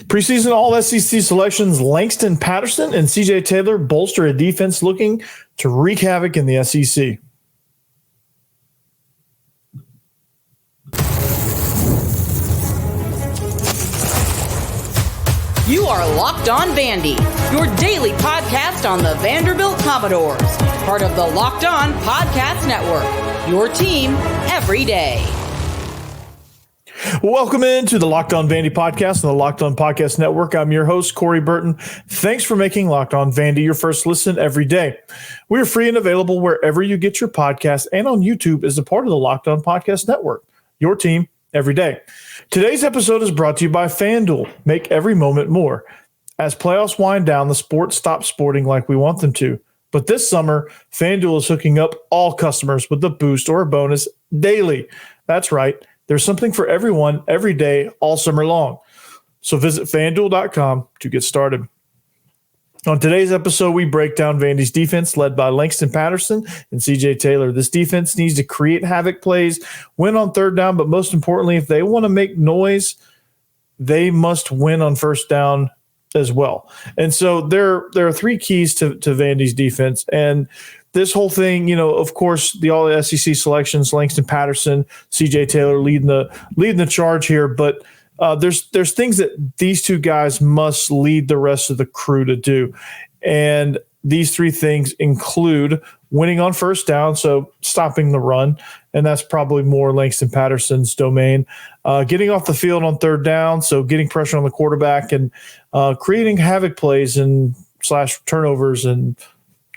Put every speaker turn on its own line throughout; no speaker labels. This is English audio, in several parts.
Preseason All-SEC selections Langston Patterson and CJ Taylor bolster a defense looking to wreak havoc in the SEC.
You are Locked On Vandy, your daily podcast on the Vanderbilt Commodores, part of the Locked On Podcast Network, your team every day.
Welcome into the Locked On Vandy podcast on the Locked On Podcast Network. I'm your host, Corey Burton. Thanks for making Locked On Vandy your first listen every day. We are free and available wherever you get your podcast and on YouTube as a part of the Locked On Podcast Network, your team every day. Today's episode is brought to you by FanDuel. Make every moment more. As playoffs wind down, the sports stop sporting like we want them to. But this summer, FanDuel is hooking up all customers with a boost or a bonus daily. That's right. There's something for everyone every day, all summer long. So visit FanDuel.com to get started. On today's episode, we break down Vandy's defense led by Langston Patterson and CJ Taylor. This defense needs to create havoc plays, win on third down, but most importantly, if they want to make noise, they must win on first down as well. And so there are three keys to Vandy's defense. And this whole thing, of course, the All-SEC selections, Langston Patterson, CJ Taylor leading the charge here, but there's things that these two guys must lead the rest of the crew to do. And these three things include winning on first down, so stopping the run, and that's probably more Langston Patterson's domain. Getting off the field on third down, so getting pressure on the quarterback and creating havoc plays and / turnovers and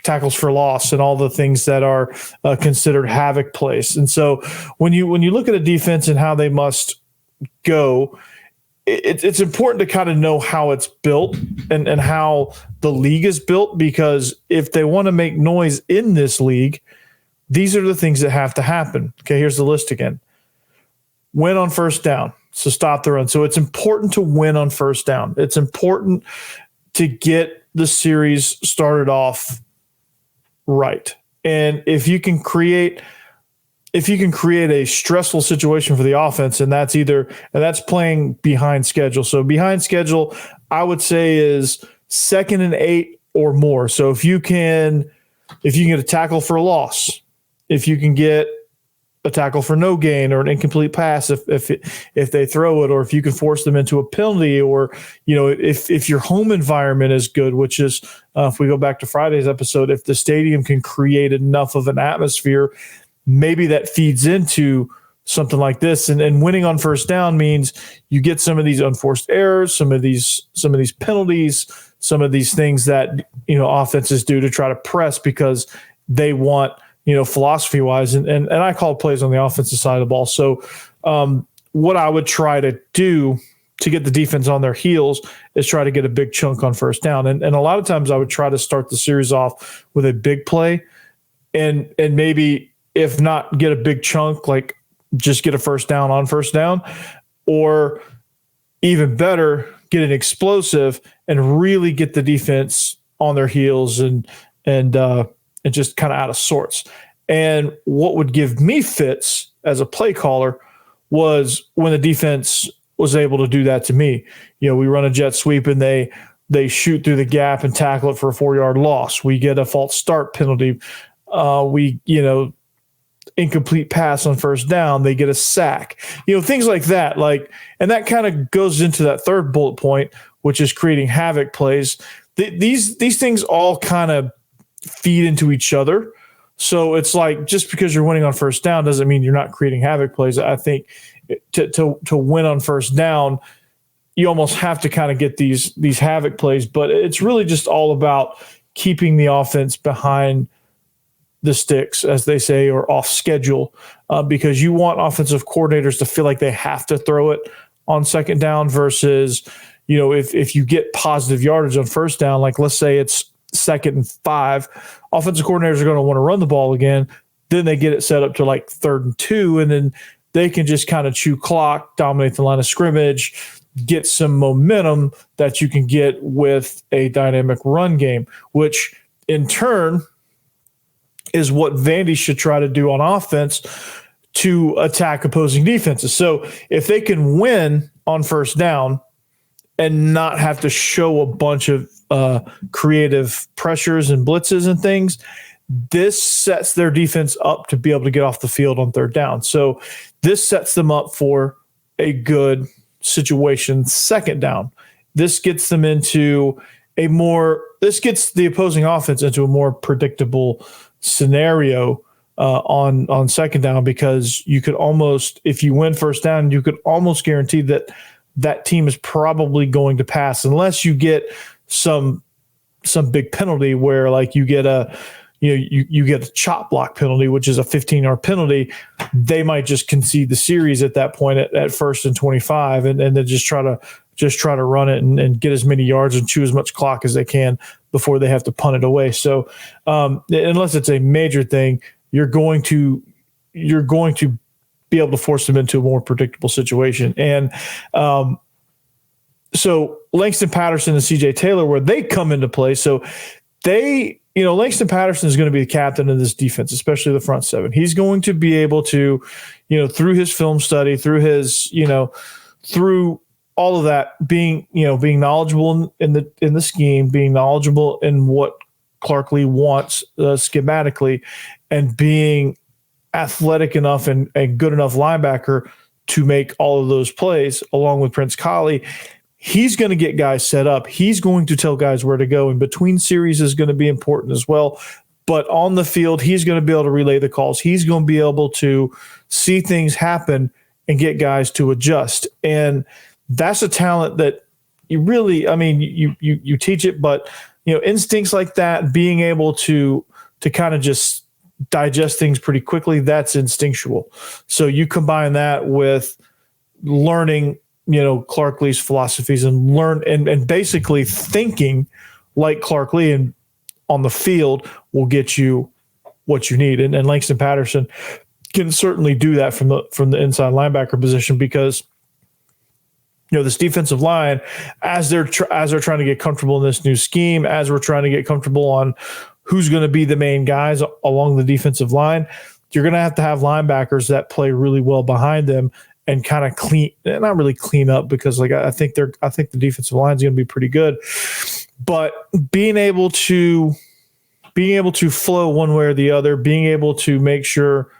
tackles for loss and all the things that are considered havoc plays. And so when you look at a defense and how they must go, it's important to kind of know how it's built and how the league is built, because if they want to make noise in this league, these are the things that have to happen. Okay, here's the list again. Win on first down, so stop the run. So it's important to win on first down. It's important to get the series started off right. And if you can create a stressful situation for the offense, and that's playing behind schedule. So behind schedule, I would say is 2nd and 8 or more. So if you can get a tackle for a loss, if you can get a tackle for no gain or an incomplete pass, if they throw it, or if you can force them into a penalty, or if your home environment is good, which is if we go back to Friday's episode, if the stadium can create enough of an atmosphere, maybe that feeds into something like this. And winning on first down means you get some of these unforced errors, some of these penalties, some of these things that offenses do to try to press because they want, philosophy wise, and I call plays on the offensive side of the ball. So what I would try to do to get the defense on their heels is try to get a big chunk on first down. And a lot of times I would try to start the series off with a big play and maybe, if not get a big chunk, like just get a first down on first down, or even better, get an explosive and really get the defense on their heels and just kind of out of sorts. And what would give me fits as a play caller was when the defense was able to do that to me. We run a jet sweep and they shoot through the gap and tackle it for a 4-yard loss. We get a false start penalty. Incomplete pass on first down, they get a sack, things like that. And that kind of goes into that third bullet point, which is creating havoc plays. These things all kind of feed into each other. So it's like, just because you're winning on first down doesn't mean you're not creating havoc plays. I think to win on first down, you almost have to kind of get these havoc plays, but it's really just all about keeping the offense behind the sticks, as they say, or off schedule, because you want offensive coordinators to feel like they have to throw it on second down versus, if you get positive yardage on first down, like let's say it's 2nd and 5, offensive coordinators are going to want to run the ball again. Then they get it set up to like 3rd and 2, and then they can just kind of chew clock, dominate the line of scrimmage, get some momentum that you can get with a dynamic run game, which in turn is what Vandy should try to do on offense to attack opposing defenses. So if they can win on first down and not have to show a bunch of creative pressures and blitzes and things. This sets their defense up to be able to get off the field on third down. So this sets them up for a good situation second down. This gets them into this gets the opposing offense into a more predictable scenario on second down, because you could almost, if you win first down, you could almost guarantee that team is probably going to pass, unless you get some big penalty where like you get a chop block penalty, which is a 15-yard penalty. They might just concede the series at that point at first and 25, and then just try to run it and get as many yards and chew as much clock as they can before they have to punt it away. So unless it's a major thing, you're going to be able to force them into a more predictable situation. And so Langston Patterson and CJ Taylor, where they come into play. So Langston Patterson is going to be the captain of this defense, especially the front seven. He's going to be able to, through his film study, through all of that, being knowledgeable in the scheme, being knowledgeable in what Clark Lee wants schematically, and being athletic enough and a good enough linebacker to make all of those plays, along with Prince Colley. He's going to get guys set up. He's going to tell guys where to go, and between series is going to be important as well. But on the field, he's going to be able to relay the calls. He's going to be able to see things happen and get guys to adjust. And that's a talent that you really, you teach it, but instincts like that, being able to kind of just digest things pretty quickly, that's instinctual. So you combine that with learning Clark Lee's philosophies and basically thinking like Clark Lee, and on the field will get you what you need. And Langston Patterson can certainly do that from the inside linebacker position, because this defensive line, as they're trying to get comfortable in this new scheme, as we're trying to get comfortable on who's going to be the main guys along the defensive line, you're going to have linebackers that play really well behind them and kind of not really clean up, because I think the defensive line is going to be pretty good, but being able to flow one way or the other, being able to make sure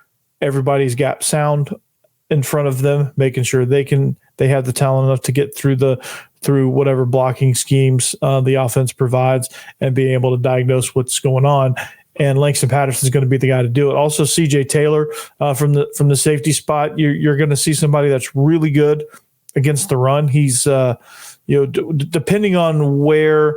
everybody's gap sound in front of them, making sure they have the talent enough to get through whatever blocking schemes the offense provides, and being able to diagnose what's going on. And Langston Patterson is going to be the guy to do it. Also, CJ Taylor from the safety spot, you're going to see somebody that's really good against the run. He's depending on where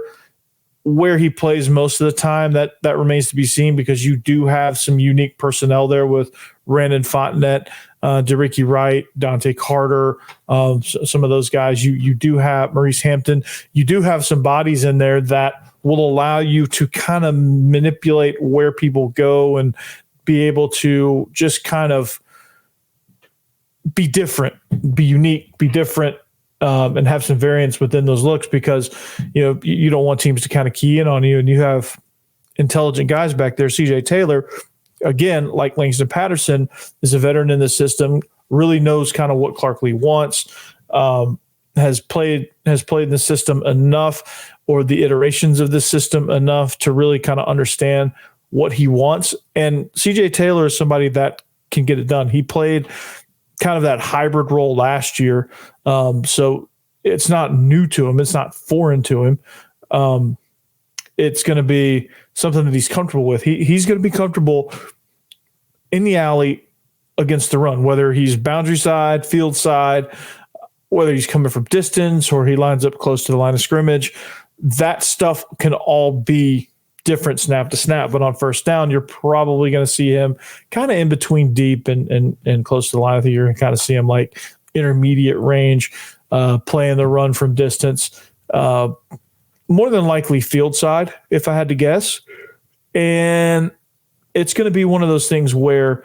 he plays most of the time, that remains to be seen, because you do have some unique personnel there with Brandon Fontenette, DeRicky Wright, Dante Carter, some of those guys. You do have Maurice Hampton. You do have some bodies in there that will allow you to kind of manipulate where people go and be able to just kind of be different, be unique, be different, and have some variance within those looks, because you don't want teams to kind of key in on you, and you have intelligent guys back there. CJ Taylor, again, like Langston Patterson, is a veteran in the system, really knows kind of what Clark Lee wants, has played in the system enough, or the iterations of this system enough, to really kind of understand what he wants. And CJ Taylor is somebody that can get it done. He played kind of that hybrid role last year. So it's not new to him. It's not foreign to him. It's going to be something that he's comfortable with. He's going to be comfortable in the alley against the run, whether he's boundary side, field side, whether he's coming from distance or he lines up close to the line of scrimmage. That stuff can all be different snap to snap, but on first down, you're probably going to see him kind of in between deep and close to the line. I think you're going to kind of see him like intermediate range, playing the run from distance, more than likely field side, if I had to guess. And it's going to be one of those things where,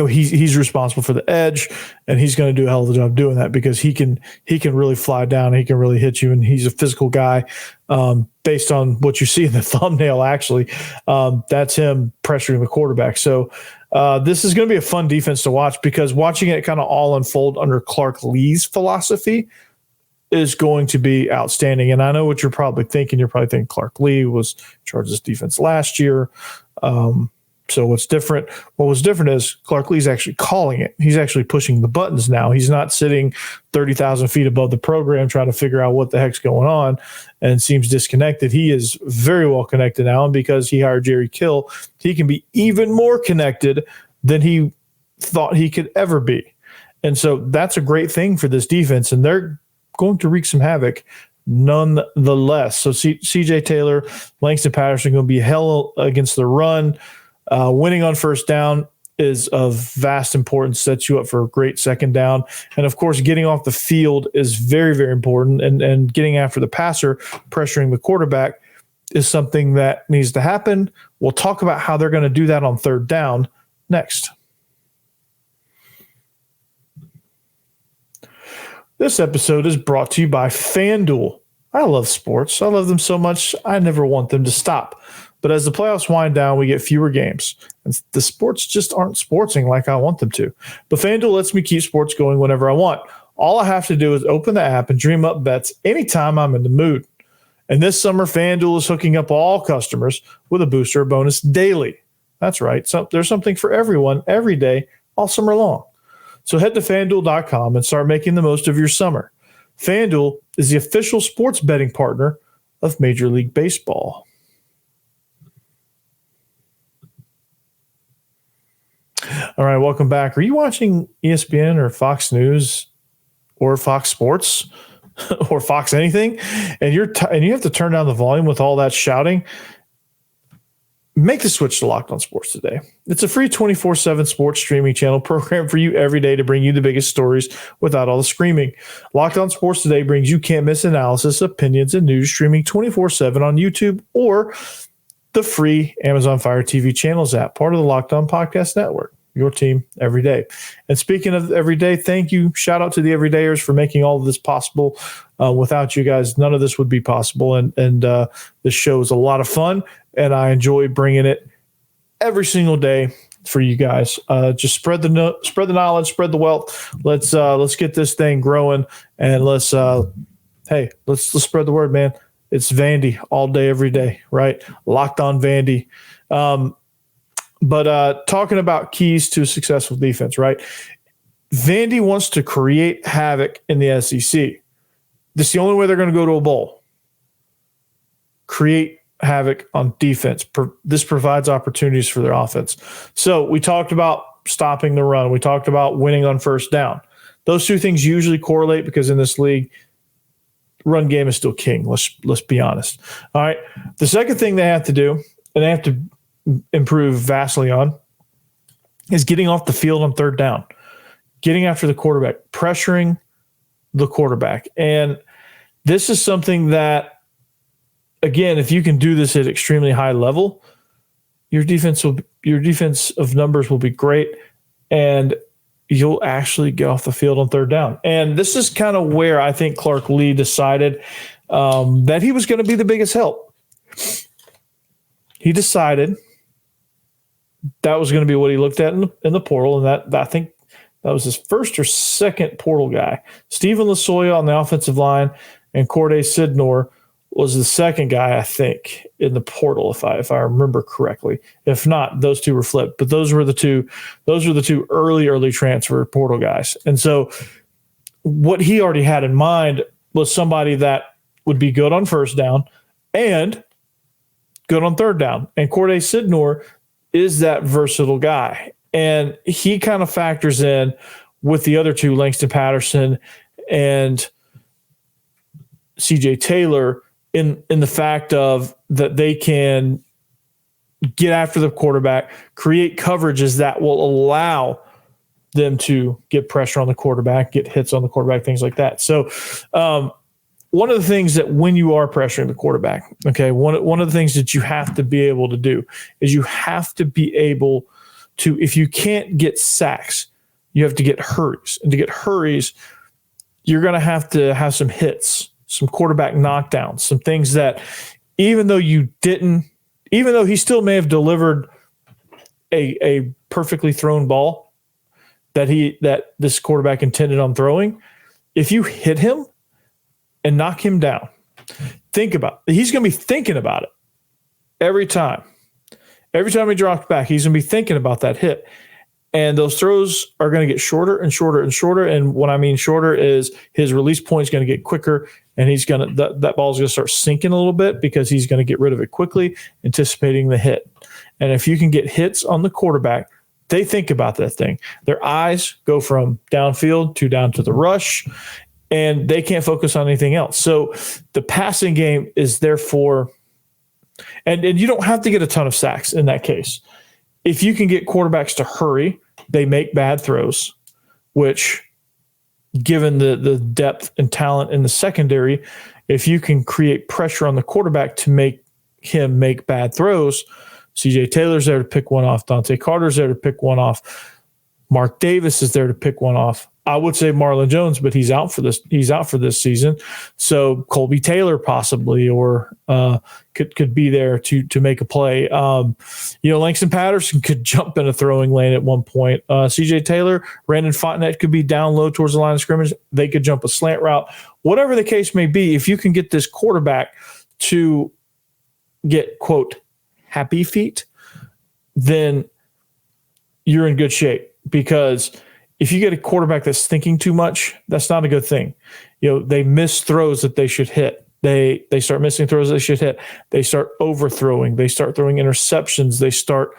he's responsible for the edge, and he's going to do a hell of a job doing that, because he can really fly down, he can really hit you, and he's a physical guy. Based on what you see in the thumbnail, actually, that's him pressuring the quarterback. So this is going to be a fun defense to watch, because watching it kind of all unfold under Clark Lee's philosophy is going to be outstanding. And I know what you're probably thinking. You're probably thinking Clark Lee was in charge of this defense last year. So what's different? What was different is Clark Lee's actually calling it. He's actually pushing the buttons now. He's not sitting 30,000 feet above the program trying to figure out what the heck's going on and seems disconnected. He is very well connected now. And because he hired Jerry Kill, he can be even more connected than he thought he could ever be. And so that's a great thing for this defense. And they're going to wreak some havoc nonetheless. So CJ Taylor, Langston Patterson going to be hell against the run. Winning on first down is of vast importance, sets you up for a great second down. And, of course, getting off the field is very, very important. And getting after the passer, pressuring the quarterback is something that needs to happen. We'll talk about how they're going to do that on third down next. This episode is brought to you by FanDuel. I love sports. I love them so much, I never want them to stop. But as the playoffs wind down, we get fewer games. And the sports just aren't sportsing like I want them to. But FanDuel lets me keep sports going whenever I want. All I have to do is open the app and dream up bets anytime I'm in the mood. And this summer, FanDuel is hooking up all customers with a booster bonus daily. That's right. So there's something for everyone every day, all summer long. So head to FanDuel.com and start making the most of your summer. FanDuel is the official sports betting partner of Major League Baseball. All right, welcome back. Are you watching ESPN or Fox News or Fox Sports or Fox anything, and you have to turn down the volume with all that shouting? Make the switch to Locked On Sports today. It's a free 24/7 sports streaming channel program for you every day to bring you the biggest stories without all the screaming. Locked On Sports today brings you can't-miss analysis, opinions, and news streaming 24/7 on YouTube or the free Amazon Fire TV channels app, part of the Locked On Podcast Network. Your team every day. And speaking of every day, thank you. Shout out to the everydayers for making all of this possible. Without you guys, none of this would be possible. And this show is a lot of fun, and I enjoy bringing it every single day for you guys. Just spread the knowledge, spread the wealth. Let's get this thing growing, and let's spread the word, man. It's Vandy all day, every day, right? Locked On Vandy. But talking about keys to a successful defense, right? Vandy wants to create havoc in the SEC. This is the only way they're going to go to a bowl. Create havoc on defense. This provides opportunities for their offense. So we talked about stopping the run. We talked about winning on first down. Those two things usually correlate because in this league, run game is still king. Let's be honest. All right. The second thing they have to do, and they have to improve vastly on, is getting off the field on third down, getting after the quarterback, pressuring the quarterback. And this is something that, again, if you can do this at extremely high level, your defense of numbers will be great, and you'll actually get off the field on third down. And this is kind of where I think Clark Lee decided that he was going to be the biggest help. He decided that was going to be what he looked at in the portal, and that I think that was his first or second portal guy. Stephen Lasoya on the offensive line, and Corday Sidnor was the second guy, I think, in the portal, if I remember correctly. If not, those two were flipped. But those were the two early transfer portal guys. And so what he already had in mind was somebody that would be good on first down and good on third down. And Corday Sidnor is that versatile guy. And he kind of factors in with the other two, Langston Patterson and CJ Taylor, in the fact of that they can get after the quarterback, create coverages that will allow them to get pressure on the quarterback, get hits on the quarterback, things like that. So one of the things that when you are pressuring the quarterback, okay, one of the things that you have to be able to do is you have to be able to, if you can't get sacks, you have to get hurries. And to get hurries, you're going to have some hits, some quarterback knockdowns, some things that even though he still may have delivered a perfectly thrown ball that this quarterback intended on throwing, if you hit him, and knock him down. Think about it. He's going to be thinking about it every time. Every time he drops back, he's going to be thinking about that hit. And those throws are going to get shorter and shorter and shorter. And what I mean shorter is his release point is going to get quicker, and he's going to that ball is going to start sinking a little bit because he's going to get rid of it quickly, anticipating the hit. And if you can get hits on the quarterback, they think about that thing. Their eyes go from downfield to down to the rush, and they can't focus on anything else. So the passing game is therefore, and you don't have to get a ton of sacks in that case. If you can get quarterbacks to hurry, they make bad throws, which, given the depth and talent in the secondary, if you can create pressure on the quarterback to make him make bad throws, CJ Taylor's there to pick one off. Dante Carter's there to pick one off. Mark Davis is there to pick one off. I would say Marlon Jones, but he's out for this. He's out for this season. So Colby Taylor possibly, or could be there to make a play. Langston Patterson could jump in a throwing lane at one point. CJ Taylor, Brandon Fontenette could be down low towards the line of scrimmage. They could jump a slant route. Whatever the case may be, if you can get this quarterback to get, quote, happy feet, then you're in good shape. Because if you get a quarterback that's thinking too much, that's not a good thing. They miss throws that they should hit. They start missing throws they should hit. They start overthrowing. They start throwing interceptions. They start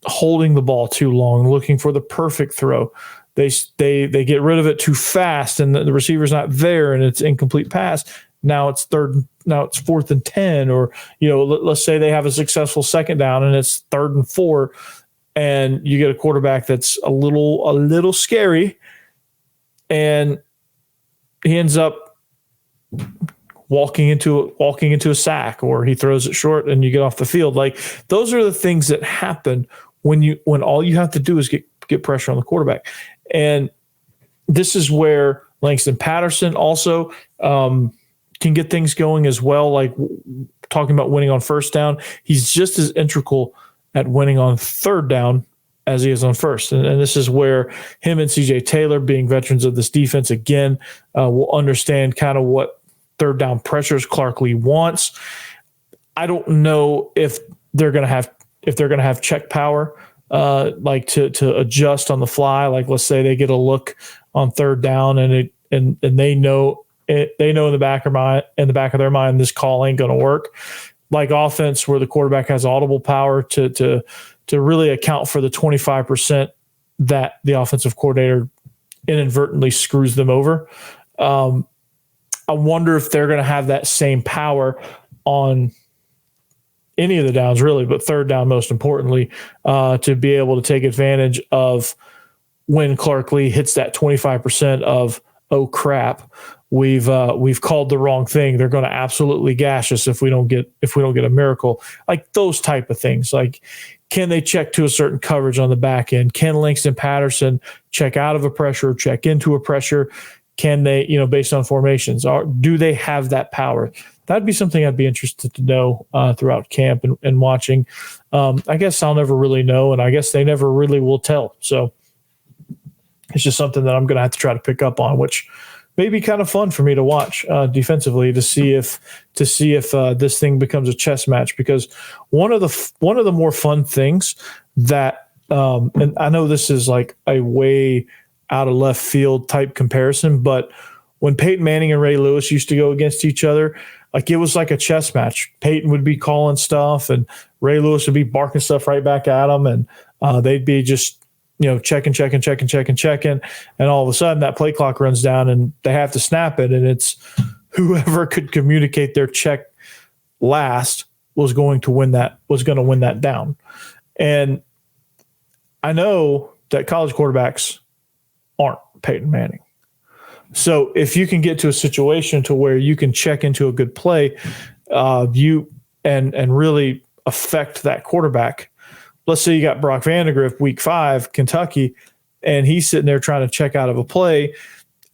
holding the ball too long, looking for the perfect throw. They get rid of it too fast, and the receiver's not there, and it's incomplete pass. Now it's 4th and 10, or let's say they have a successful second down and it's 3rd and 4. And you get a quarterback that's a little scary, and he ends up walking into a sack, or he throws it short and you get off the field. Like, those are the things that happen when all you have to do is get pressure on the quarterback. And this is where Langston Patterson also can get things going as well. Like, talking about winning on first down, he's just as integral at winning on third down as he is on first. And this is where him and CJ Taylor, being veterans of this defense, again, will understand kind of what third down pressures Clark Lee wants. I don't know if they're going to have check power, like to adjust on the fly. Like, let's say they get a look on third down and they know in the back of their mind, this call ain't going to work. Like offense, where the quarterback has audible power to really account for the 25% that the offensive coordinator inadvertently screws them over. I wonder if they're going to have that same power on any of the downs, really, but third down most importantly, to be able to take advantage of when Clark Lee hits that 25% of, oh crap, we've called the wrong thing. They're going to absolutely gash us if we don't get a miracle. Like, those type of things. Like, can they check to a certain coverage on the back end? Can Langston Patterson check out of a pressure or check into a pressure? Can they, based on formations, do they have that power? That'd be something I'd be interested to know throughout camp and watching. I guess I'll never really know, and I guess they never really will tell. So it's just something that I'm going to have to try to pick up on, which may be kind of fun for me to watch defensively to see if this thing becomes a chess match. Because one of the more fun things that and I know this is like a way out of left field type comparison, but when Peyton Manning and Ray Lewis used to go against each other, like, it was like a chess match. Peyton would be calling stuff, and Ray Lewis would be barking stuff right back at him, and they'd be just checking. And all of a sudden that play clock runs down and they have to snap it. And it's whoever could communicate their check last was going to win that down. And I know that college quarterbacks aren't Peyton Manning. So if you can get to a situation to where you can check into a good play, you really affect that quarterback. Let's say you got Brock Vandagriff, week 5, Kentucky, and he's sitting there trying to check out of a play,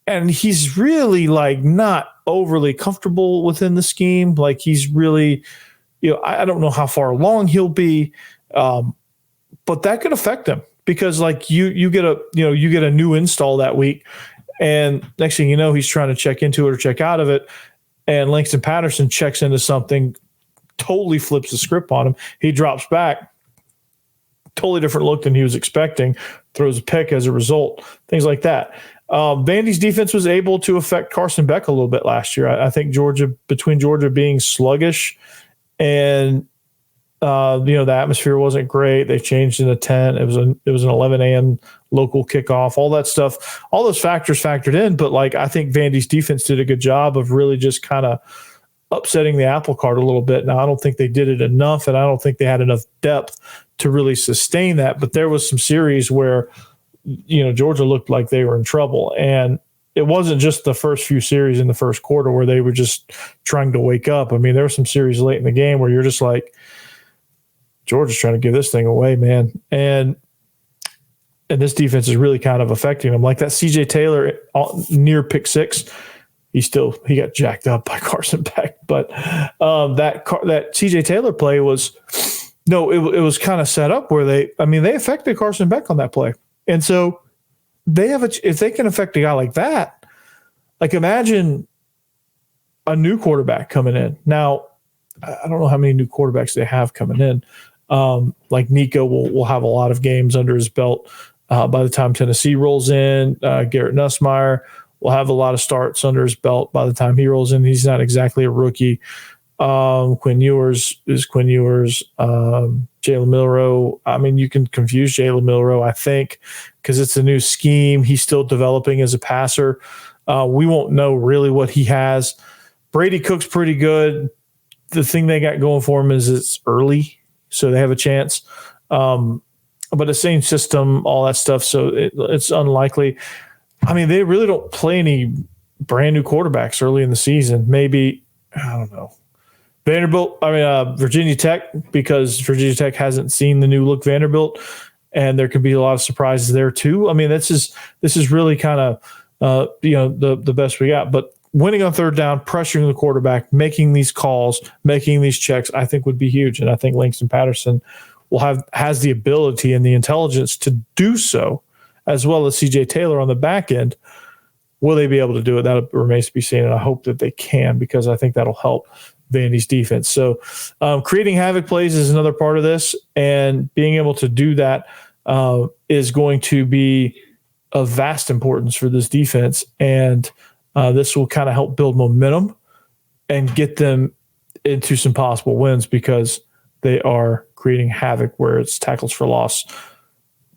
and he's really like not overly comfortable within the scheme. Like, he's really, I don't know how far along he'll be, but that could affect him because, like, you get a new install that week, And next thing you know, he's trying to check into it or check out of it. And Langston Patterson checks into something, totally flips the script on him. He drops back, totally different look than he was expecting, throws a pick as a result, things like that. Vandy's defense was able to affect Carson Beck a little bit last year. I think between Georgia being sluggish and the atmosphere wasn't great. They changed in a tent. It was an 11 a.m. local kickoff. All that stuff, all those factors factored in. But I think Vandy's defense did a good job of really just kind of upsetting the apple cart a little bit. Now I don't think they did it enough, and I don't think they had enough depth to really sustain that. But there was some series where Georgia looked like they were in trouble, and it wasn't just the first few series in the first quarter where they were just trying to wake up. I mean, there were some series late in the game where you're just like, Georgia's trying to give this thing away, man. And this defense is really kind of affecting them. Like that CJ Taylor near pick six, he got jacked up by Carson Beck. But that CJ Taylor play was it was kind of set up where they affected Carson Beck on that play. And so if they can affect a guy like that, like imagine a new quarterback coming in. Now, I don't know how many new quarterbacks they have coming in. Like Nico will have a lot of games under his belt by the time Tennessee rolls in. Garrett Nussmeier will have a lot of starts under his belt by the time he rolls in. He's not exactly a rookie. Quinn Ewers is Quinn Ewers. Jalen Milroe. I mean, you can confuse Jalen Milroe, I think, because it's a new scheme. He's still developing as a passer. We won't know really what he has. Brady Cook's pretty good. The thing they got going for him is it's early, so they have a chance. But the same system, all that stuff, so it's unlikely. I mean, they really don't play any brand new quarterbacks early in the season. Maybe, I don't know. Virginia Tech, because Virginia Tech hasn't seen the new look Vanderbilt, and there could be a lot of surprises there too. I mean, this is really kind of the best we got. But winning on third down, pressuring the quarterback, making these calls, making these checks, I think would be huge. And I think Langston Patterson has the ability and the intelligence to do so, as well as CJ Taylor on the back end. Will they be able to do it? That remains to be seen, and I hope that they can, because I think that'll help Vandy's defense. So creating havoc plays is another part of this, and being able to do that is going to be of vast importance for this defense. And this will kind of help build momentum and get them into some possible wins, because they are creating havoc where it's tackles for loss,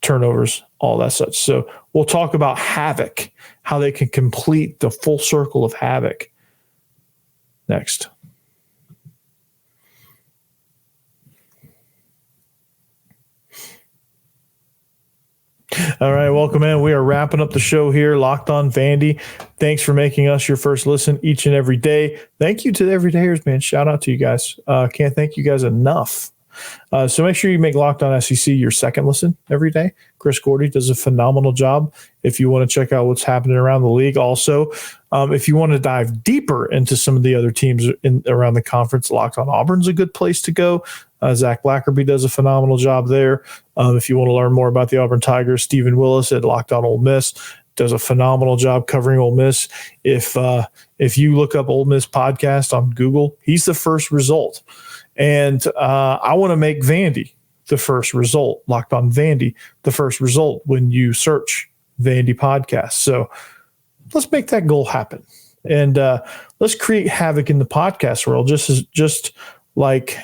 turnovers, all that such. So we'll talk about havoc, how they can complete the full circle of havoc next. All right, welcome in. We are wrapping up the show here, Locked On Vandy. Thanks for making us your first listen each and every day. Thank you to the everydayers, man. Shout out to you guys. Can't thank you guys enough. So make sure you make Locked On SEC your second listen every day. Chris Gordy does a phenomenal job. If you want to check out what's happening around the league, also, if you want to dive deeper into some of the other teams around the conference, Locked On Auburn's a good place to go. Zach Blackerby does a phenomenal job there. If you want to learn more about the Auburn Tigers, Stephen Willis at Locked On Ole Miss does a phenomenal job covering Ole Miss. If you look up Ole Miss podcast on Google, he's the first result. And I want to make Vandy the first result, Locked On Vandy, the first result when you search Vandy podcast. So let's make that goal happen. And let's create havoc in the podcast world, just like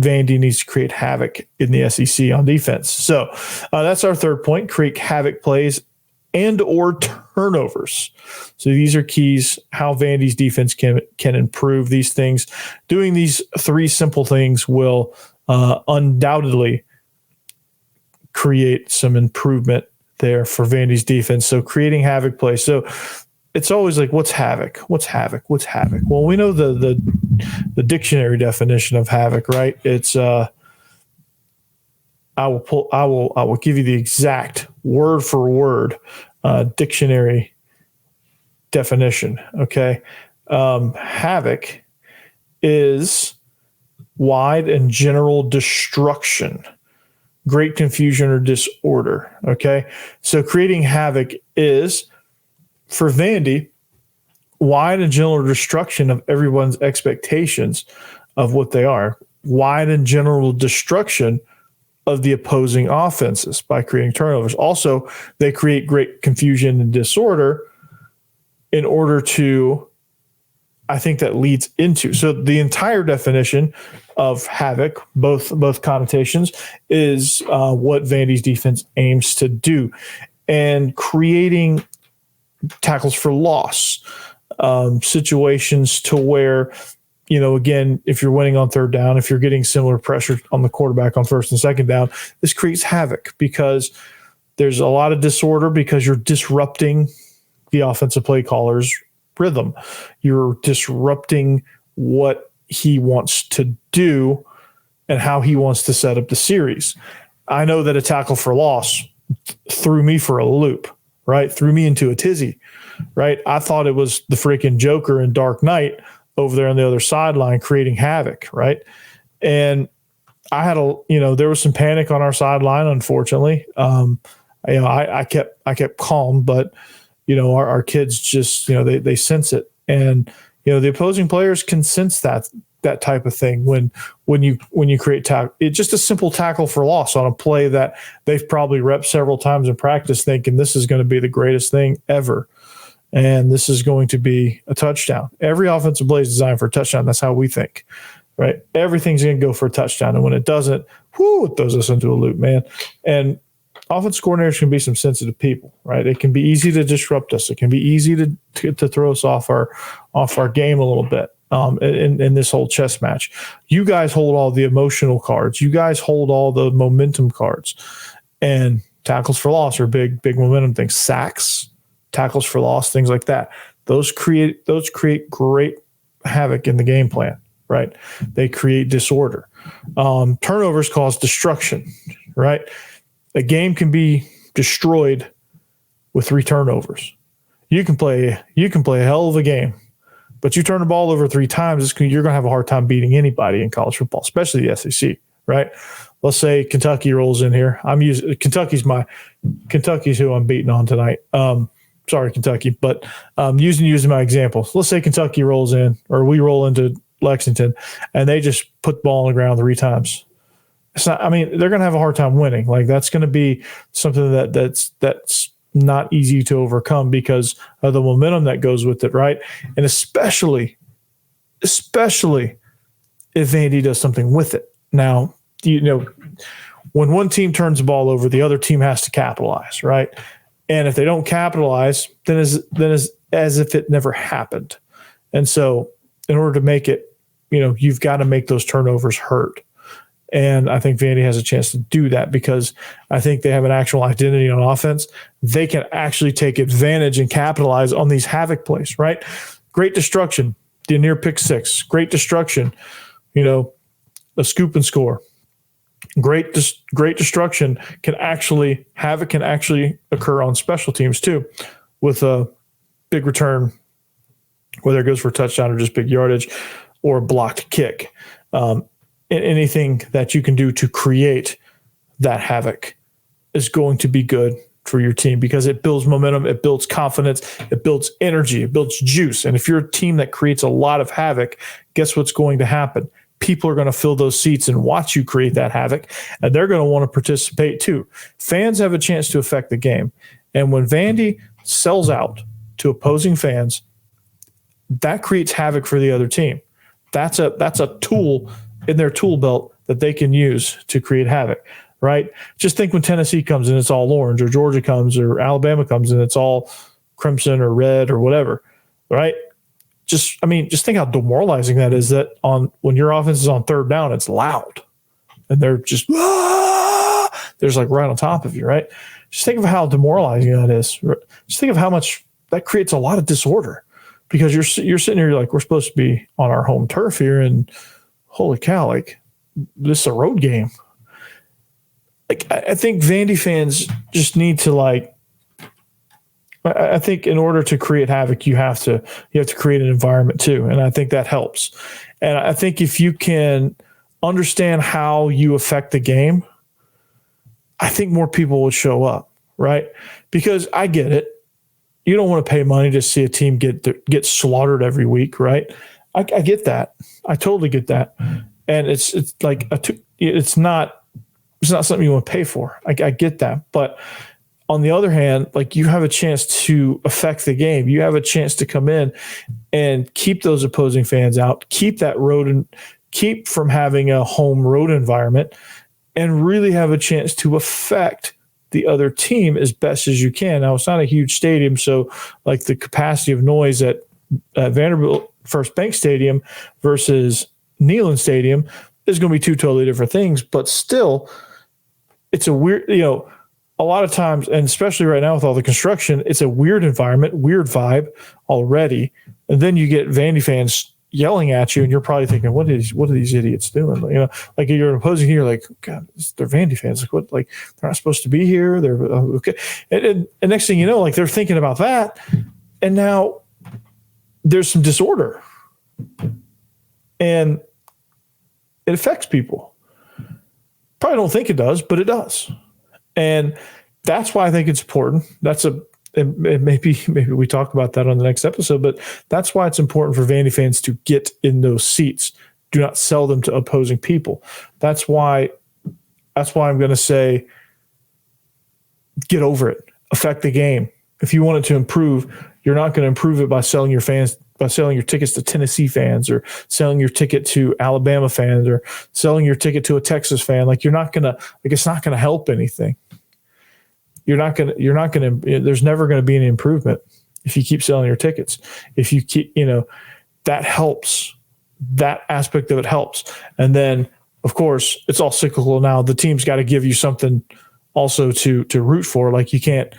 Vandy needs to create havoc in the SEC on defense. So that's our third point, create havoc plays and or turnovers. So these are keys, how Vandy's defense can improve these things. Doing these three simple things will undoubtedly create some improvement there for Vandy's defense. So creating havoc plays. So it's always like, what's havoc? What's havoc? What's havoc? Well, we know the dictionary definition of havoc, right? It's I will give you the exact word for word dictionary definition. Okay. Havoc is wide and general destruction, great confusion or disorder. Okay. So creating havoc is for Vandy, wide and general destruction of everyone's expectations of what they are. Wide and general destruction of the opposing offenses by creating turnovers. Also, they create great confusion and disorder in order to, I think that leads into. So the entire definition of Havoc, both connotations, is what Vandy's defense aims to do. And creating tackles for loss, situations to where, again, if you're winning on third down, if you're getting similar pressure on the quarterback on first and second down, this creates havoc because there's a lot of disorder because you're disrupting the offensive play caller's rhythm. You're disrupting what he wants to do and how he wants to set up the series. I know that a tackle for loss threw me for a loop, right? Threw me into a tizzy, right? I thought it was the freaking Joker in Dark Knight over there on the other sideline creating havoc, right? And I had there was some panic on our sideline, unfortunately. I kept calm, but our kids just, they sense it. And, the opposing players can sense that type of thing when you create tackle. It's just a simple tackle for loss on a play that they've probably repped several times in practice thinking this is going to be the greatest thing ever. And this is going to be a touchdown. Every offensive play is designed for a touchdown. That's how we think, right? Everything's going to go for a touchdown. And when it doesn't, it throws us into a loop, man. And offensive coordinators can be some sensitive people, right? It can be easy to disrupt us. It can be easy to throw us off our game a little bit in this whole chess match. You guys hold all the emotional cards. You guys hold all the momentum cards. And tackles for loss are big momentum things. Sacks, tackles for loss, things like that. Those create great havoc in the game plan, right? They create disorder. Turnovers cause destruction, right? A game can be destroyed with 3 turnovers. You can play a hell of a game, but you turn the ball over 3 times, you're going to have a hard time beating anybody in college football, especially the SEC, right? Let's say Kentucky rolls in here. Kentucky's who I'm beating on tonight. Sorry, Kentucky, but using my example. Let's say Kentucky rolls in, or we roll into Lexington, and they just put the ball on the ground 3 times. It's not. I mean, they're going to have a hard time winning. Like that's going to be something that's not easy to overcome because of the momentum that goes with it, right? And especially if Vandy does something with it. Now, when one team turns the ball over, the other team has to capitalize, right? And if they don't capitalize, then is as if it never happened. And so, in order to make it, you've got to make those turnovers hurt. And I think Vandy has a chance to do that because I think they have an actual identity on offense. They can actually take advantage and capitalize on these havoc plays, right? Great destruction, the near pick 6. Great destruction, a scoop and score. Great destruction havoc can actually occur on special teams too, with a big return, whether it goes for a touchdown or just big yardage or a blocked kick. Anything that you can do to create that havoc is going to be good for your team because it builds momentum, it builds confidence, it builds energy, it builds juice. And if you're a team that creates a lot of havoc, guess what's going to happen? People are going to fill those seats and watch you create that havoc, and they're going to want to participate too. Fans have a chance to affect the game. And when Vandy sells out to opposing fans, that creates havoc for the other team. That's a tool in their tool belt that they can use to create havoc, right? Just think when Tennessee comes in, it's all orange, or Georgia comes, or Alabama comes in, it's all crimson or red or whatever, right? Just think how demoralizing that is that when your offense is on third down, it's loud and they're just, there's like right on top of you, right? Just think of how demoralizing that is. Just think of how much that creates a lot of disorder because you're sitting here like, we're supposed to be on our home turf here and holy cow, like this is a road game. Like I think Vandy fans just need to I think in order to create havoc, you have to create an environment too. And I think that helps. And I think if you can understand how you affect the game, I think more people would show up, right? Because I get it. You don't want to pay money to see a team get slaughtered every week, right? I get that. I totally get that. And it's like it's not something you want to pay for. I get that. But on the other hand, like, you have a chance to affect the game. You have a chance to come in and keep those opposing fans out, keep that road and keep from having a home road environment, and really have a chance to affect the other team as best as you can. Now, it's not a huge stadium, so like the capacity of noise at Vanderbilt First Bank Stadium versus Neyland Stadium is going to be two totally different things, but still, it's a weird, a lot of times, and especially right now with all the construction, it's a weird environment, weird vibe already. And then you get Vandy fans yelling at you, and you're probably thinking, what are these idiots doing? Like you're opposing here, like, God, they're Vandy fans. Like, what? Like, they're not supposed to be here. They're okay. And next thing you know, like, they're thinking about that, and now there's some disorder, and it affects people. Probably don't think it does, but it does. And that's why I think it's important. Maybe we talk about that on the next episode, but that's why it's important for Vandy fans to get in those seats. Do not sell them to opposing people. That's why I'm going to say, get over it. Affect the game. If you want it to improve, you're not going to improve it by selling your tickets to Tennessee fans, or selling your ticket to Alabama fans, or selling your ticket to a Texas fan. Like, it's not going to help anything. There's never going to be any improvement if you keep selling your tickets. If you keep, that helps. That aspect of it helps. And then, of course, it's all cyclical now. The team's got to give you something also to root for. Like, you can't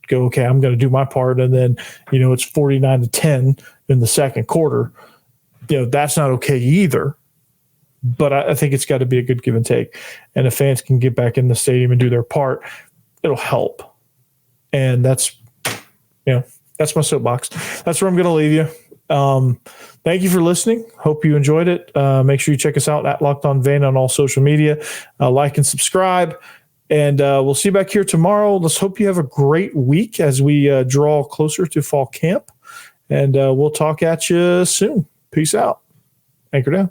go, okay, I'm going to do my part, and then, it's 49-10 in the second quarter. That's not okay either. But I think it's got to be a good give and take. And if fans can get back in the stadium and do their part, it'll help. And that's my soapbox. That's where I'm going to leave you. Thank you for listening. Hope you enjoyed it. Make sure you check us out at Locked On Vandy on all social media. Like and subscribe. And we'll see you back here tomorrow. Let's hope you have a great week as we draw closer to fall camp. And we'll talk at you soon. Peace out. Anchor down.